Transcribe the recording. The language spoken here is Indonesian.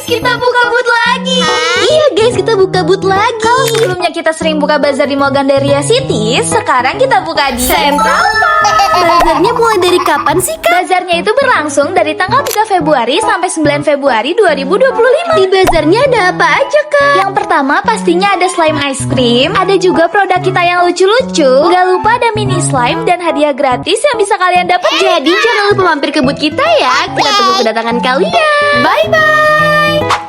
kita buka boot lagi. Iya guys, kita buka boot lagi. Kalau sebelumnya kita sering buka bazar di Mall Gandaria City, sekarang kita buka di Central Park. Bazarnya mulai dari kapan sih Kak? Bazarnya itu berlangsung dari tanggal 3 Februari sampai 9 Februari 2025. Di bazarnya ada apa aja Kak? Yang pertama pastinya ada slime ice cream, ada juga produk kita yang lucu-lucu. Gak lupa ada mini slime dan hadiah gratis yang bisa kalian dapat. Jadi jangan lupa mampir ke boot kita ya. Kita tunggu kedatangan kalian. Bye bye.